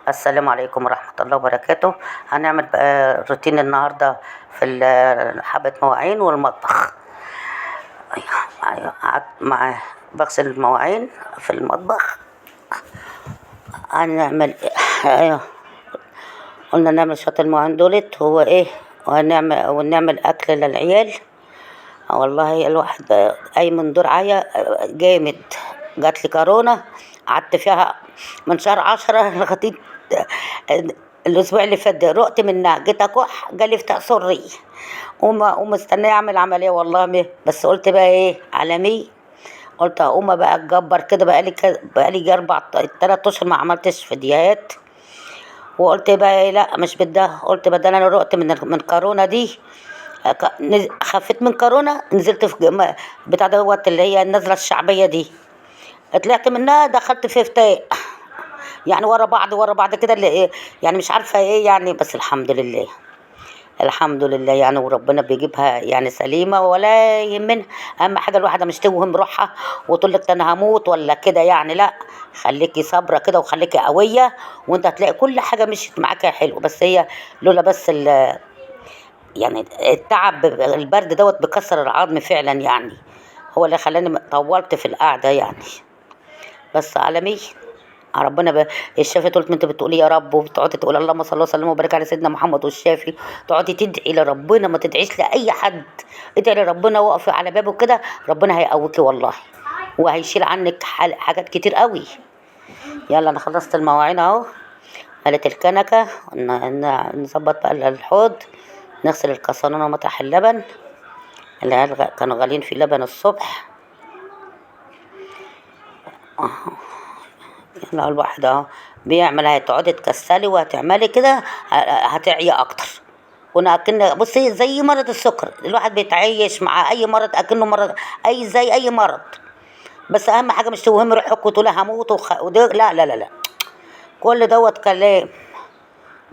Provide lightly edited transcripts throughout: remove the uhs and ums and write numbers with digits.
السلام عليكم ورحمة الله وبركاته. هنعمل بقى روتين النهاردة في حبة مواعين والمطبخ. مع بغسل المواعين في المطبخ. هنعمل أيوة، قلنا نعمل شوية المواعين دولت هو ايه، ونعمل أكل للعيال. والله الواحد أي من دور عيا جامد. جات لي كورونا، قعدت فيها من شهر 10 لغاية الأسبوع اللي فات ده. رقت منها، جيت أكح جالي فتاء سري ومستنية أعمل عملية والله. بس قلت بقى إيه عالمي، قلت أقوم بقى أتجبر كده. بقالي جي 3 أشهر ما عملتش فيديوهات. وقلت بقى إيه، لا مش بده. قلت بدل أنا رقت من كورونا دي، خفيت من كورونا، نزلت في بتاع دوت اللي هي النزلة الشعبية دي. طلعت منها دخلت في فتاء، يعني ورا بعض كده اللي ايه، يعني مش عارفه ايه يعني. بس الحمد لله، الحمد لله يعني. وربنا بيجيبها يعني سليمه ولا يهمنا. اهم حاجه الواحده مش توهم روحها وتقول لك انا هموت ولا كده يعني. لا، خليكي صابره كده وخليكي قويه، وانت هتلاقي كل حاجه مشيت معاك حلو. بس هي لولا بس يعني التعب، البرد دوت بكسر العظم فعلا يعني. هو اللي خلاني طولت في القعده يعني. بس عالمي ربنا الشافي. قلت انت بتقولي يا رب، وبتقعدي تقول اللهم صل وسلم وبارك على سيدنا محمد والشافي. تقعدي تدعي لربنا، ما تدعيش لاي حد. ادعي لربنا، وقفي على بابه كده، ربنا هيقويكي والله، وهيشيل عنك حاجات كتير قوي. يلا انا خلصت المواعين اهو، قالت الكنكه. نظبط بقى الحوض، نغسل القصانون ومطرح اللبن. العيال كانوا غالين في لبن الصبح. يلا الواحد اهو بيعمل. هتقعدي تكسلي وهتعملي كده هتعيا اكتر. وانا اكن بصي زي مرض السكر، الواحد بيتعايش مع اي مرض اكنه مرض، زي اي مرض. بس اهم حاجه مش توهمي روحك وتقولي هموت لا لا لا لا، كل دوت كلام.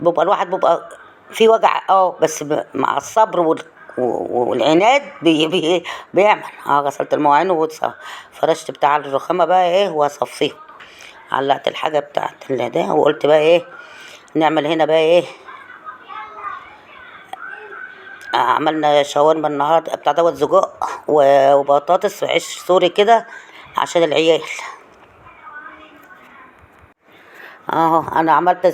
بيبقى الواحد بيبقى في وجع بس مع الصبر والعناد بيعمل. غسلت المواعين وفرشت بتاع الرخامه بقى ايه واصفيهم. علقت الحاجه بتاعت ده، وقلت بقى ايه نعمل هنا بقى ايه. عملنا شاورما النهارده بتاع دوت سجق وبطاطس وعيش سوري كده عشان العيال. انا عملت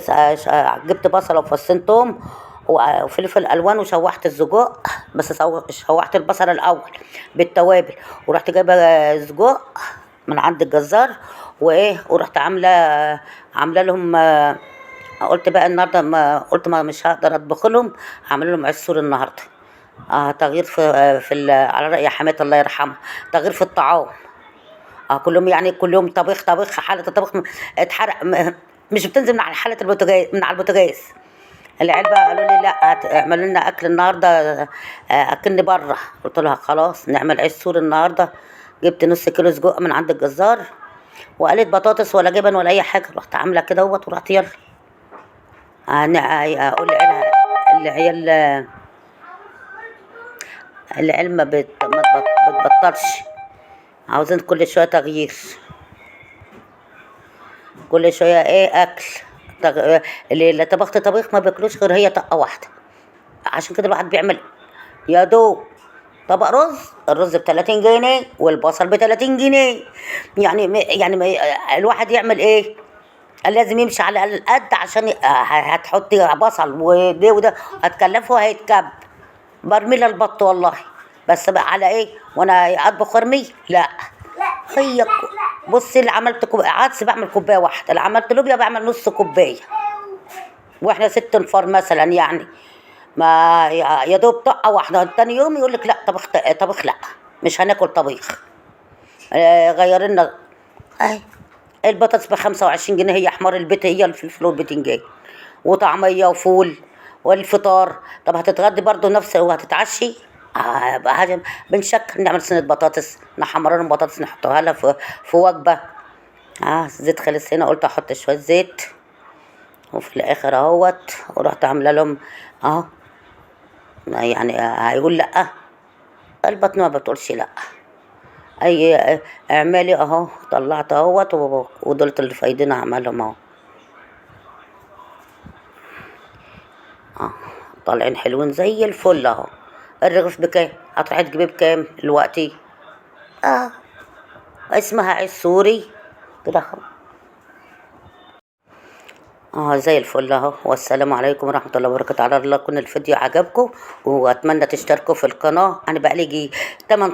جبت بصله وفصين توم وفلفل الوان وشوحت السجق. بس شوحت البصل الاول بالتوابل، ورحت جايبه سجق من عند الجزار وايه، ورحت عامله لهم. قلت بقى النهارده، ما قلت ما مش هقدر اطبخ لهم، هعمل لهم عيش سوري النهارده. تغيير على رأي حماتي الله يرحمها، تغيير في الطعام. كلهم يعني كلهم طبيخ حالة الطبخ اتحرق. مش بتنزل من على حالة البوتاجاز، من على البوتاجاز. العيال بقى قالوا لي لا اعملوا لنا اكل النهارده اكني بره. قلت لها خلاص نعمل عيش سوري النهارده. جبت نص كيلو سجق من عند الجزار، وقالت بطاطس ولا جبن ولا اي حاجه. رحت عامله كده ورحت يلا اقول العيال العيال ما بتبطلش، عاوزين كل شويه تغيير، كل شويه ايه اكل. اللي طبخت طبيخ ما بياكلوش غير هي طقه واحده. عشان كده الواحد بيعمل يا دوب طبق رز. الرز ب30 جنيه والبصل ب30 جنيه. يعني الواحد يعمل ايه، لازم يمشي على القد. عشان هتحطي بصل وده هتكلفه هيتكب برميل البط والله. بس بقى على ايه وانا اطبخ وارمي؟ لا. هي بصي اللي عملت عدس بعمل كوبايه واحده، اللي عملت لوبيا بعمل نص كوبايه، واحنا 6 نفار مثلا يعني. ما يا دوب طقه واحده. تاني يوم يقول لك لا طبخ لا مش هناكل طبيخ. غير لنا. اهي البطاطس ب25 جنيه، هي حمار البيت، هي الفلفل والبتنجان وطعميه وفول والفطار. طب هتتغدي برضو نفس وهتتعشي. بقى بنشكل نعمل صينيه بطاطس، نحمر لهم بطاطس نحطها لها في وجبه. الزيت خلص هنا، قلت احط شويه زيت. وفي الاخر اهوت ورحت عامله لهم اهو. يعني هيقول لا؟ البطن ما بتقولش لا. اي اعمالي اهو، طلعت اهوت ودولت اللي في ايدينا اعملهم اهو. اه، طالعين حلوين زي الفل اهو. الرغيف بكام؟ هتروحي تجيبيه بكام دلوقتي؟ اه، اسمها عيش سوري كده اهو. اه، زي الفل اهو. والسلام عليكم ورحمة الله وبركاته. على الله يكون الفيديو عجبكم، واتمنى تشتركوا في القناة. انا بقالي 8